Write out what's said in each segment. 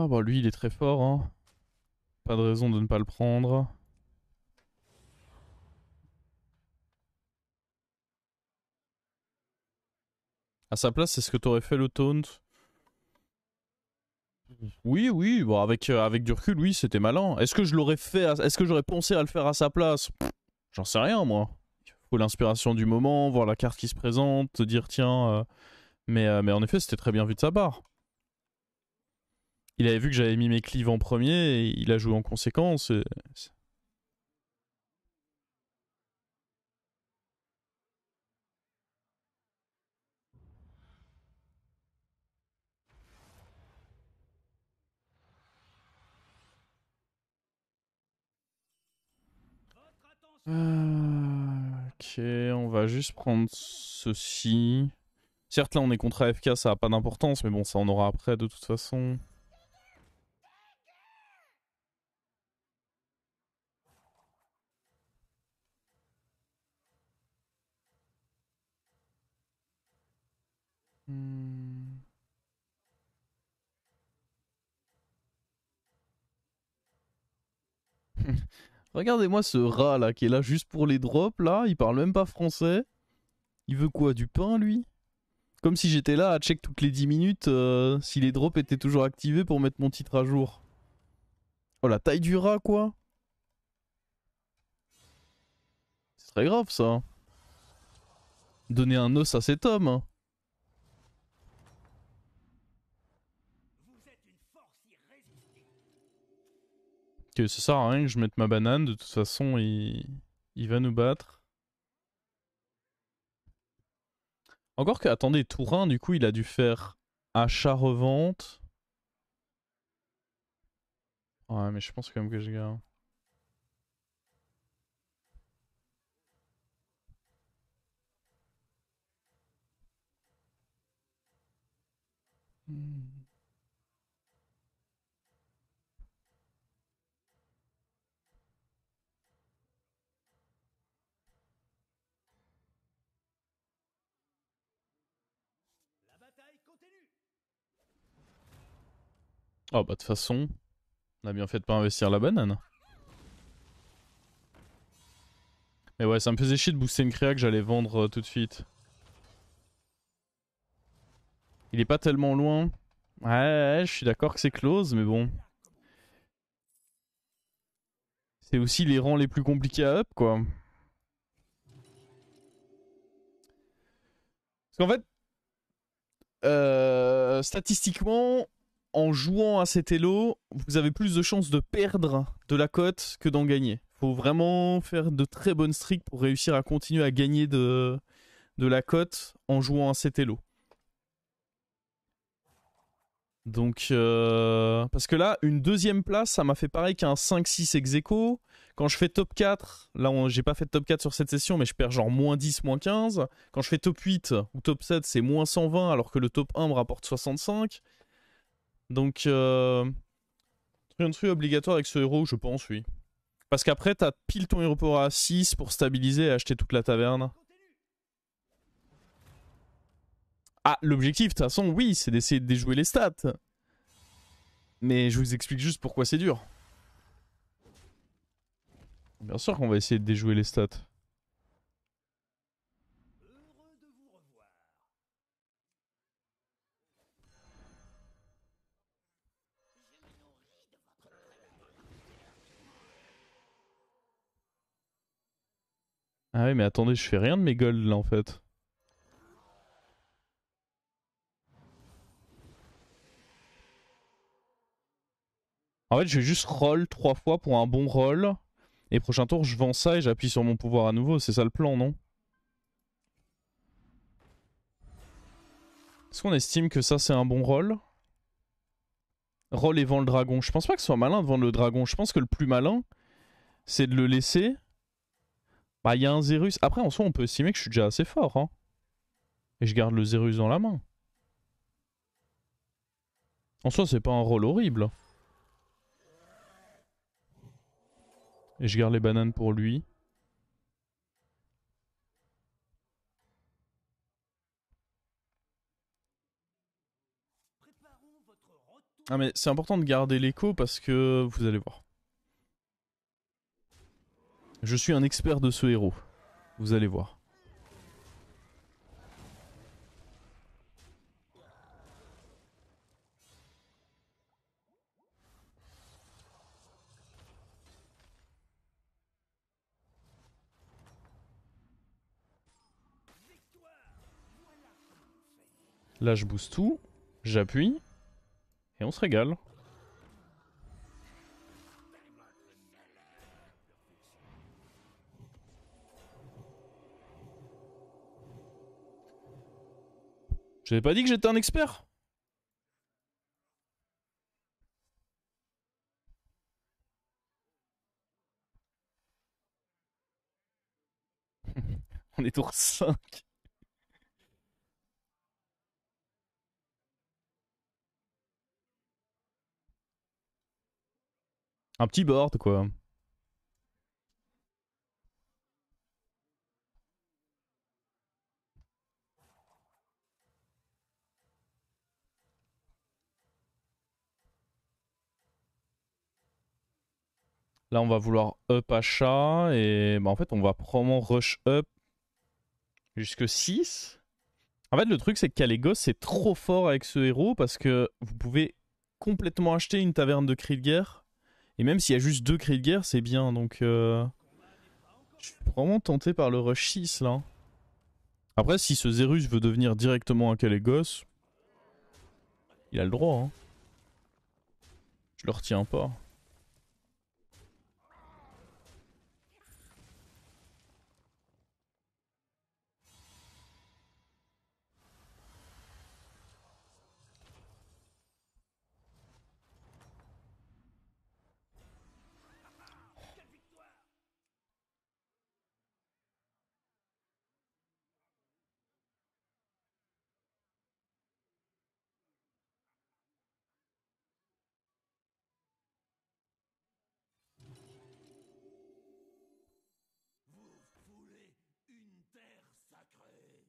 Ah, bah lui il est très fort, hein. Pas de raison de ne pas le prendre. À sa place, est-ce que t'aurais fait le taunt? Oui, oui, bon, avec du recul, oui, c'était malin. Est-ce que je l'aurais fait Est-ce que j'aurais pensé à le faire à sa place? J'en sais rien, moi. Il faut l'inspiration du moment, voir la carte qui se présente, te dire tiens. Mais en effet, c'était très bien vu de sa part. Il avait vu que j'avais mis mes cleaves en premier et il a joué en conséquence. Ok, on va juste prendre ceci. Certes, là, on est contre AFK, ça a pas d'importance, mais bon, ça on aura après de toute façon. Hmm. Regardez-moi ce rat là qui est là juste pour les drops là, il parle même pas français. Il veut quoi, du pain lui? Comme si j'étais là à check toutes les 10 minutes si les drops étaient toujours activés pour mettre mon titre à jour. Oh la taille du rat quoi. C'est très grave ça. Donner un os à cet homme, hein. Que ça sert à rien que je mette ma banane, de toute façon il va nous battre. Encore que, attendez, Tourin du coup il a dû faire achat-revente. Ouais mais je pense quand même que je gagne. Hmm. Oh bah de toute façon, on a bien fait de pas investir la banane. Mais ouais, ça me faisait chier de booster une créa que j'allais vendre tout de suite. Il est pas tellement loin. Ouais, je suis d'accord que c'est close, mais bon. C'est aussi les rangs les plus compliqués à up, quoi. Parce qu'en fait, statistiquement, en jouant à cet elo, vous avez plus de chances de perdre de la cote que d'en gagner. Faut vraiment faire de très bonnes streaks pour réussir à continuer à gagner de la cote en jouant à cet elo. Donc, parce que là, une deuxième place, ça m'a fait pareil qu'un 5-6 ex aequo. Quand je fais top 4, là, j'ai pas fait de top 4 sur cette session, mais je perds genre moins 10, moins 15. Quand je fais top 8 ou top 7, c'est moins 120, alors que le top 1 me rapporte 65. Donc, triomphe obligatoire avec ce héros, je pense, oui. Parce qu'après, t'as pile ton héros à 6 pour stabiliser et acheter toute la taverne. Ah, l'objectif, de toute façon, oui, c'est d'essayer de déjouer les stats. Mais je vous explique juste pourquoi c'est dur. Bien sûr qu'on va essayer de déjouer les stats. Ah oui, mais attendez, je fais rien de mes golds là en fait. En fait, je vais juste roll 3 fois pour un bon roll. Et prochain tour, je vends ça et j'appuie sur mon pouvoir à nouveau. C'est ça le plan, non? Est-ce qu'on estime que ça c'est un bon roll? Roll et vend le dragon. Je pense pas que ce soit malin de vendre le dragon. Je pense que le plus malin, c'est de le laisser. Bah, il y a un Zerus. Après, en soi, on peut estimer que je suis déjà assez fort, hein. Et je garde le Zerus dans la main. En soi, c'est pas un roll horrible. Et je garde les bananes pour lui. Ah mais c'est important de garder l'écho parce que vous allez voir. Je suis un expert de ce héros. Vous allez voir. Là je booste tout, j'appuie, et on se régale. J'avais pas dit que j'étais un expert. On est tour 5. Un petit board quoi. Là on va vouloir up achat et bah, en fait on va probablement rush up jusque 6. En fait le truc c'est que Kalégos c'est trop fort avec ce héros parce que vous pouvez complètement acheter une taverne de cris de guerre. Et même s'il y a juste 2 cris de guerre c'est bien donc je suis vraiment tenté par le rush 6 là. Après si ce Zerus veut devenir directement un Kalégos, il a le droit hein. Je le retiens pas.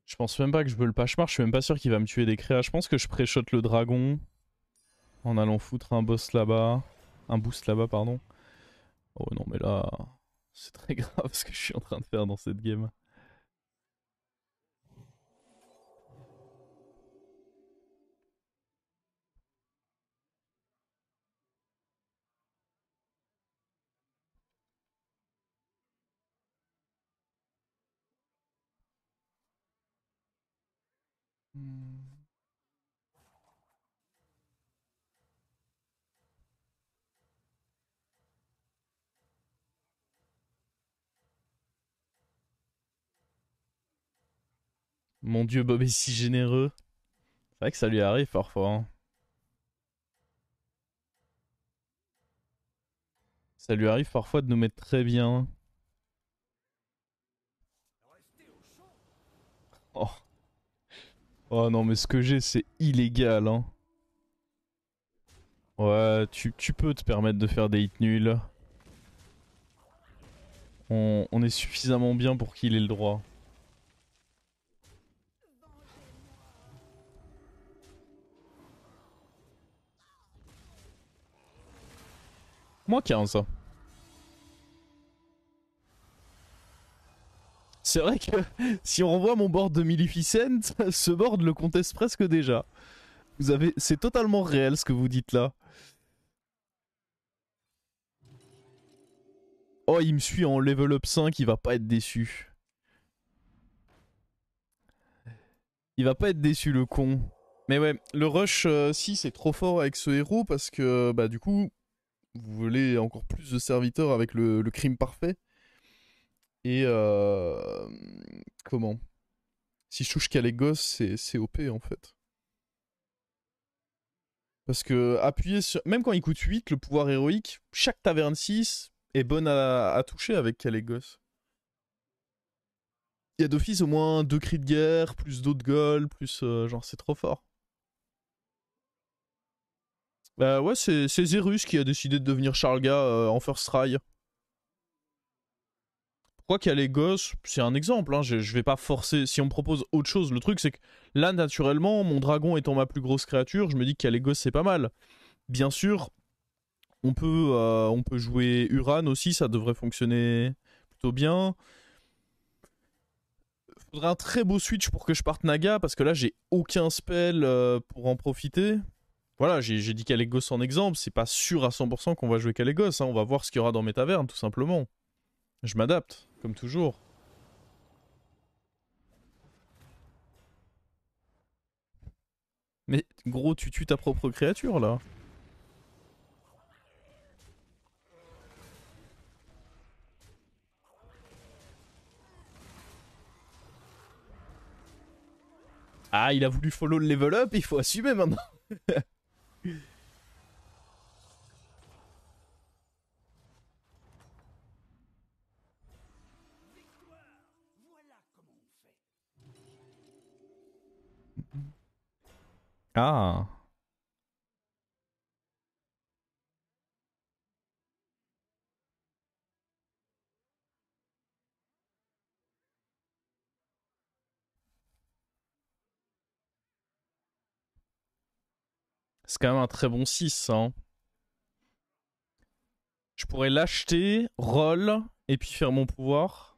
Je pense même pas que je veux le pachemar, je suis même pas sûr qu'il va me tuer des créas. Je pense que je pré-shot le dragon en allant foutre un boss là-bas. Un boost là-bas, pardon. Oh non, mais là, c'est très grave ce que je suis en train de faire dans cette game. Mon dieu, Bob est si généreux. C'est vrai que ça lui arrive parfois. Hein. Ça lui arrive parfois de nous mettre très bien. Oh, oh non, mais ce que j'ai, c'est illégal. Hein. Ouais, tu peux te permettre de faire des hits nuls. On est suffisamment bien pour qu'il ait le droit. Moins 15. C'est vrai que si on renvoie mon board de Maleficent, ce board le conteste presque déjà. C'est totalement réel ce que vous dites là. Oh, il me suit en level up 5, il va pas être déçu. Il va pas être déçu le con. Mais ouais, le rush 6 est trop fort avec ce héros parce que bah du coup, vous voulez encore plus de serviteurs avec le crime parfait. Et comment? Si je touche Kalégos, c'est OP en fait. Parce que appuyer sur... Même quand il coûte 8, le pouvoir héroïque, chaque taverne 6 est bonne à toucher avec Kalégos. Il y a d'office au moins 2 cris de guerre, plus d'autres goals, plus... genre c'est trop fort. Bah ouais, c'est Zerus qui a décidé de devenir Charlga en first try. Pourquoi Kalégos, c'est un exemple, hein, je vais pas forcer. Si on me propose autre chose, le truc c'est que là naturellement, mon dragon étant ma plus grosse créature, je me dis que Kalégos c'est pas mal. Bien sûr, on peut jouer Uran aussi, ça devrait fonctionner plutôt bien. Faudrait un très beau switch pour que je parte Naga, parce que là j'ai aucun spell pour en profiter. Voilà, j'ai dit Kalecgos en exemple, c'est pas sûr à 100% qu'on va jouer Kalecgos, hein. On va voir ce qu'il y aura dans mes tavernes, tout simplement. Je m'adapte, comme toujours. Mais gros, tu tues ta propre créature, là. Ah, il a voulu follow le level up, il faut assumer maintenant. Ah. C'est quand même un très bon 6, hein. Je pourrais l'acheter, roll, et puis faire mon pouvoir.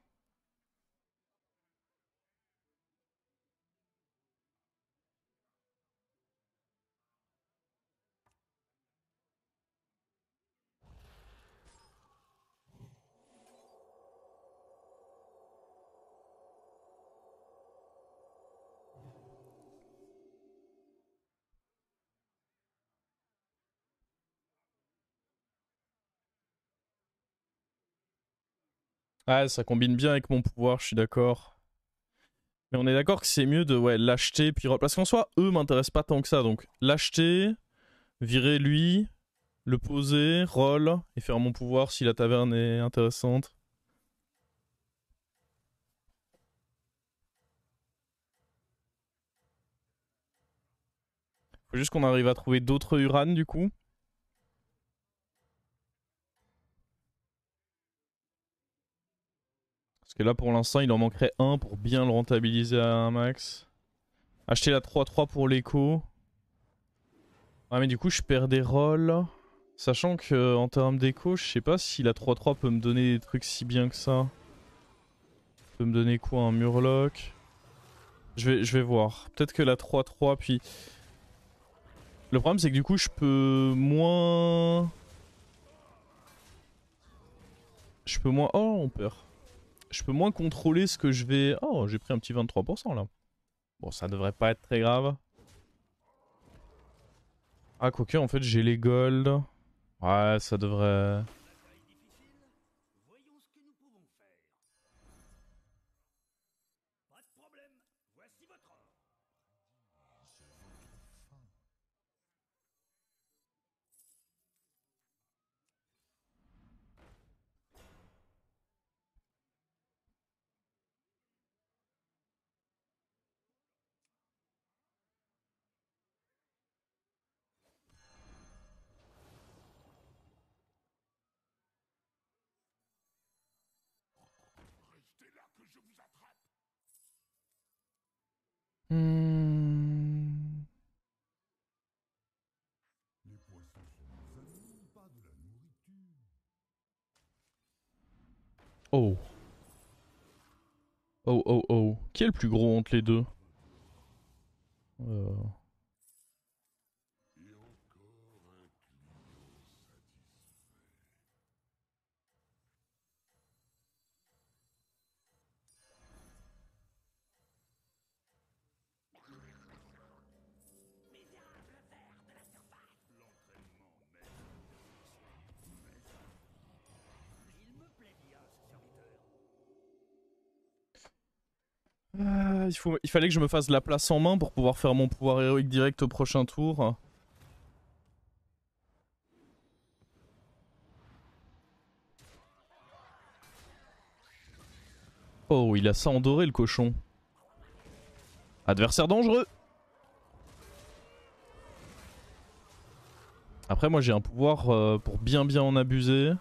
Ah, ça combine bien avec mon pouvoir, je suis d'accord. Mais on est d'accord que c'est mieux de l'acheter puis roll. Parce qu'en soi, eux m'intéressent pas tant que ça. Donc l'acheter, virer lui, le poser, roll, et faire mon pouvoir si la taverne est intéressante. Faut juste qu'on arrive à trouver d'autres Uran du coup. Parce que là pour l'instant il en manquerait un pour bien le rentabiliser à un max. Acheter la 3-3 pour l'écho. Ah mais du coup je perds des rolls. Sachant que en termes d'écho, je sais pas si la 3-3 peut me donner des trucs si bien que ça. Peut me donner quoi, un Murloc? Je vais voir. Peut-être que la 3-3 puis... Le problème c'est que du coup je peux moins... Oh on perd. Je peux moins contrôler ce que je vais... Oh j'ai pris un petit 23% là. Bon ça devrait pas être très grave. Ah quoique en fait j'ai les gold. Ouais ça devrait... Hmm. Oh. Oh oh oh. Qui est le plus gros entre les deux? euh... il fallait que je me fasse de la place en main pour pouvoir faire mon pouvoir héroïque direct au prochain tour. Oh, il a ça en doré le cochon. Adversaire dangereux. Après moi j'ai un pouvoir pour bien en abuser.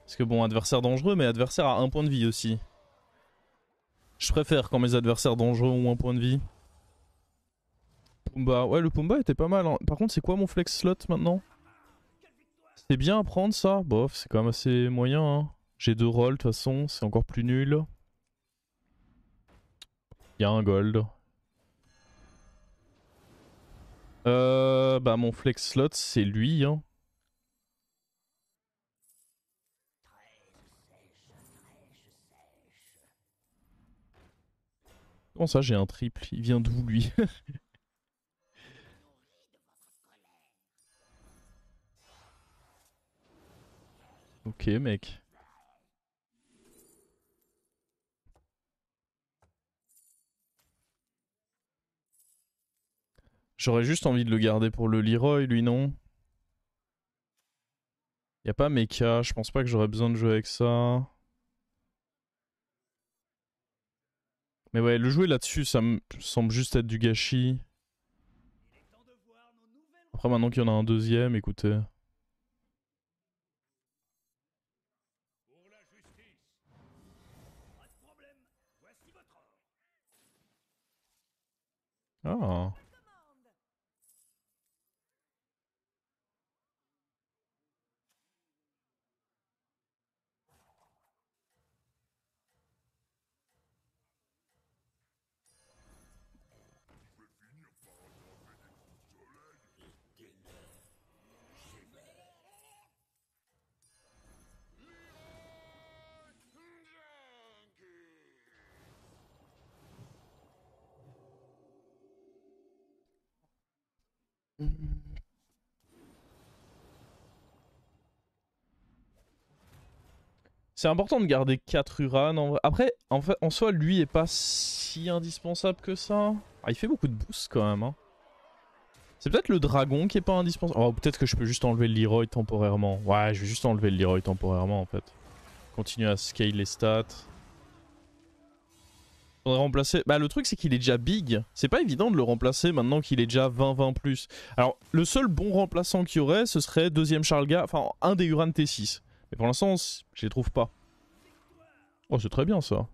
Parce que bon, adversaire dangereux, mais adversaire a un point de vie aussi. Je préfère quand mes adversaires dangereux ont un point de vie. Pumba, ouais le Pumba était pas mal, hein. Par contre c'est quoi mon flex slot maintenant? C'est bien à prendre ça. Bof, c'est quand même assez moyen. Hein. J'ai 2 rolls de toute façon, c'est encore plus nul. Il y a un gold. Bah mon flex slot c'est lui. Hein. Comment ça j'ai un triple? Il vient d'où lui? Ok mec. J'aurais juste envie de le garder pour le Leroy lui non? Y a pas Mecha, je pense pas que j'aurais besoin de jouer avec ça. Mais ouais, le jouer là-dessus, ça me semble juste être du gâchis. Après, maintenant qu'il y en a un deuxième, écoutez. Ah. C'est important de garder 4 Uran. Après, en fait, en soi, lui est pas si indispensable que ça. Ah, il fait beaucoup de boost quand même. Hein. C'est peut-être le dragon qui est pas indispensable. Oh, peut-être que je peux juste enlever le Leroy temporairement. Ouais, je vais juste enlever le Leroy temporairement en fait. Continuer à scale les stats. Faudrait remplacer. Bah, le truc, c'est qu'il est déjà big. C'est pas évident de le remplacer maintenant qu'il est déjà 20-20 plus. Alors, le seul bon remplaçant qu'il y aurait, ce serait deuxième Charlga. Enfin, un des Uran T6. Mais pour l'instant, je les trouve pas. Oh, c'est très bien ça.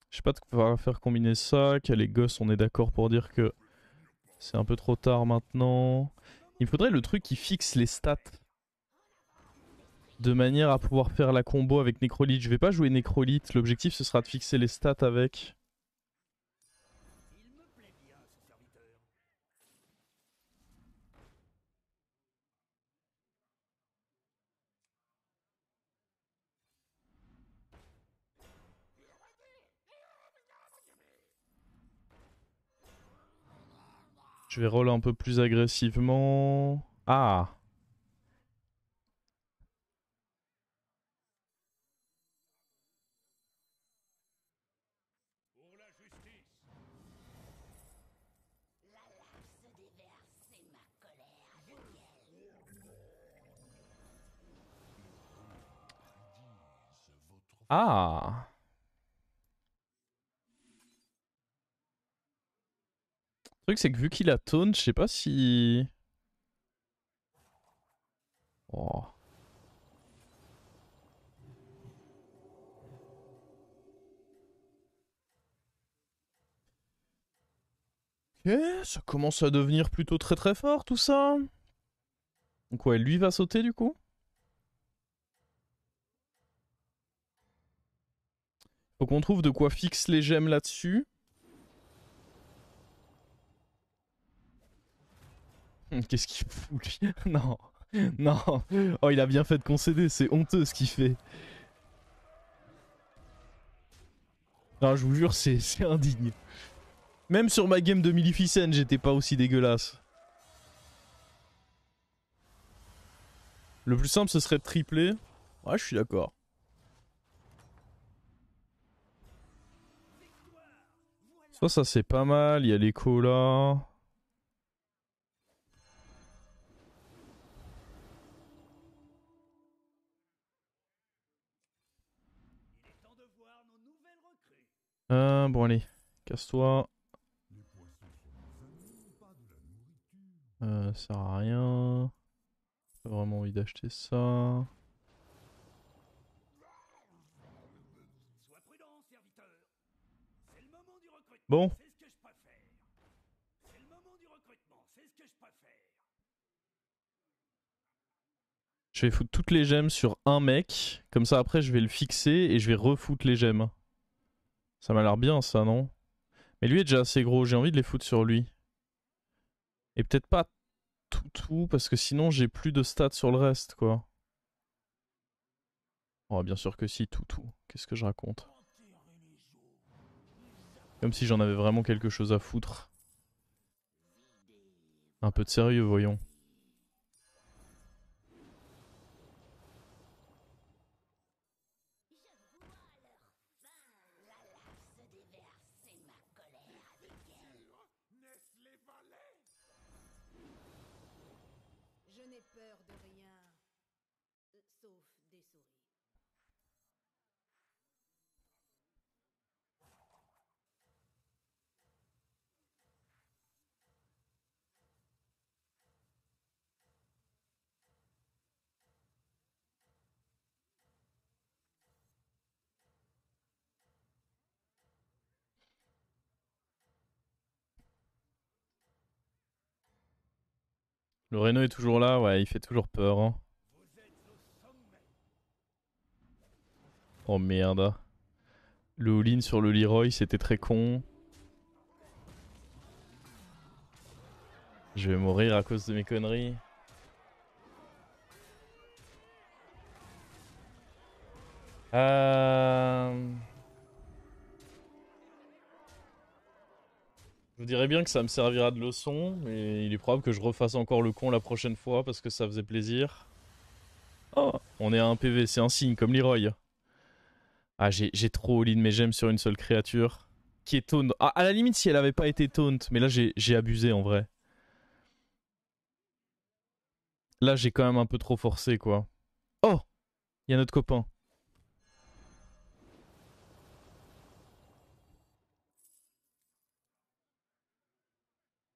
Je sais pas de quoi faire combiner ça. Quel est gosse, on est d'accord pour dire que c'est un peu trop tard maintenant. Il me faudrait le truc qui fixe les stats. De manière à pouvoir faire la combo avec Necrolite. Je vais pas jouer Necrolite. L'objectif, ce sera de fixer les stats avec. Je vais roll un peu plus agressivement. Ah. Ah. Le truc, c'est que vu qu'il a taunt, je sais pas si. Oh. Ok, ça commence à devenir plutôt très très fort tout ça. Donc ouais, lui va sauter du coup. Faut qu'on trouve de quoi fixe les gemmes là-dessus. Qu'est-ce qu'il fout lui? Non, non. Oh, il a bien fait de concéder, c'est honteux ce qu'il fait. Non, je vous jure, c'est indigne. Même sur ma game de Maleficent, j'étais pas aussi dégueulasse. Le plus simple, ce serait de tripler. Ouais, je suis d'accord. Ça c'est pas mal. Il y a l'écho là. Bon, allez. Casse-toi. Ça sert à rien. Pas vraiment envie d'acheter ça. Bon. Je vais foutre toutes les gemmes sur un mec. Comme ça, après, je vais le fixer et je vais refoutre les gemmes. Ça m'a l'air bien, ça, non? Mais lui est déjà assez gros. J'ai envie de les foutre sur lui. Et peut-être pas tout, parce que sinon, j'ai plus de stats sur le reste, quoi. Oh, bien sûr que si, tout. Qu'est-ce que je raconte? Comme si j'en avais vraiment quelque chose à foutre. Un peu de sérieux, voyons. Je n'ai peur de rien, sauf des souris. Le Reno est toujours là, ouais, il fait toujours peur. Hein. Oh merde. Le all-in sur le Leroy, c'était très con. Je vais mourir à cause de mes conneries. Je vous dirais bien que ça me servira de leçon, mais il est probable que je refasse encore le con la prochaine fois parce que ça faisait plaisir. Oh, on est à un PV, c'est un signe comme Leroy. Ah, j'ai trop all-in mes gemmes sur une seule créature. Qui est taunt. Ah, à la limite, si elle avait pas été taunt, mais là j'ai abusé en vrai. Là, j'ai quand même un peu trop forcé, quoi. Oh, il y a notre copain.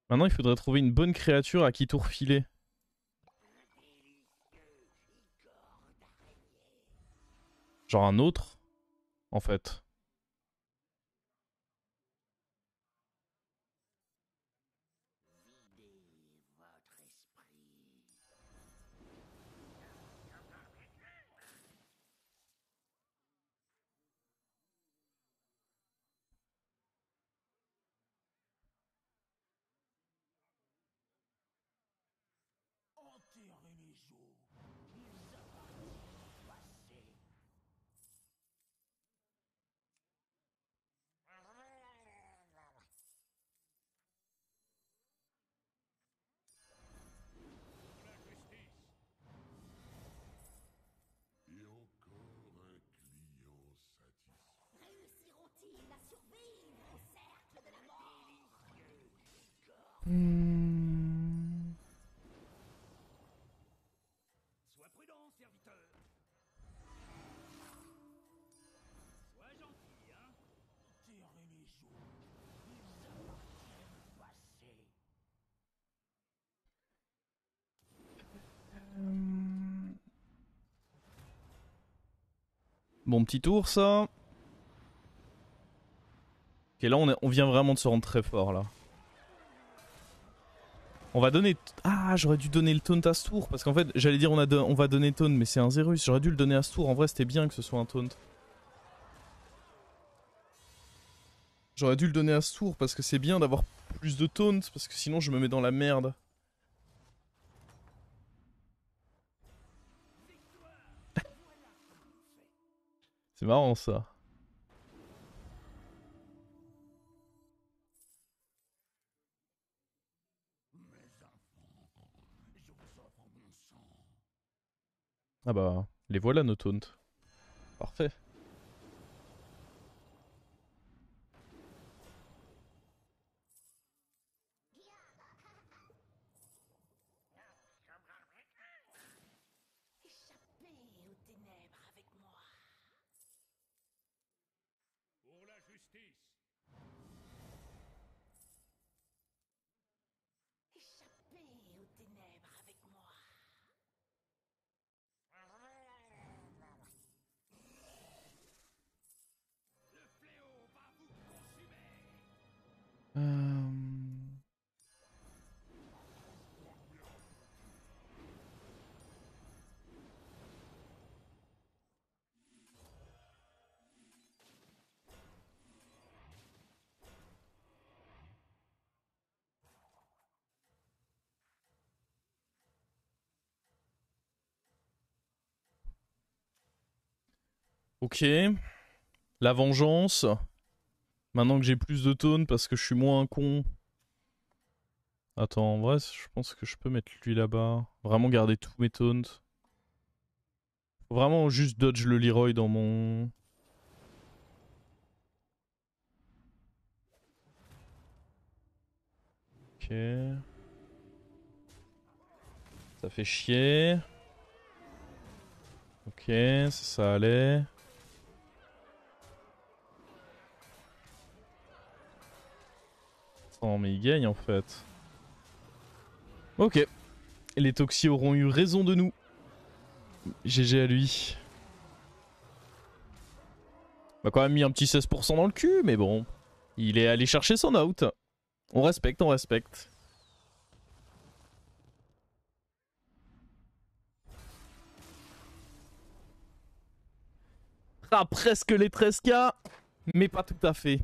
Maintenant, il faudrait trouver une bonne créature à qui tout refiler. Genre un autre, en fait. Sois prudent, serviteur. Sois gentil, hein. Enterrez les jours. Ils appartiennent au passé. Bon petit tour, ça. Ok, là on vient vraiment de se rendre très fort, là. On va donner... Ah, j'aurais dû donner le taunt à ce tour. Parce qu'en fait, j'allais dire on va donner taunt, mais c'est un Zerus. J'aurais dû le donner à ce tour. En vrai, c'était bien que ce soit un taunt. J'aurais dû le donner à ce tour parce que c'est bien d'avoir plus de taunt. Parce que sinon, je me mets dans la merde. C'est marrant, ça. Ah bah, les voilà nos taunts. Parfait. Échappez aux ténèbres avec moi. Pour la justice. Échappez aux ténèbres avec moi. Le fléau va vous consumer. Ok. La vengeance. Maintenant que j'ai plus de taunt parce que je suis moins un con. Attends, en vrai, je pense que je peux mettre lui là-bas. Vraiment garder tous mes taunts. Faut vraiment juste dodge le Leroy dans mon... Ok. Ça fait chier. Ok, ça allait. Oh mais il gagne en fait. Ok. Les Toxis auront eu raison de nous. GG à lui. M'a quand même mis un petit 16% dans le cul, mais bon. Il est allé chercher son out. On respecte, on respecte. Ah, presque les 13K, mais pas tout à fait.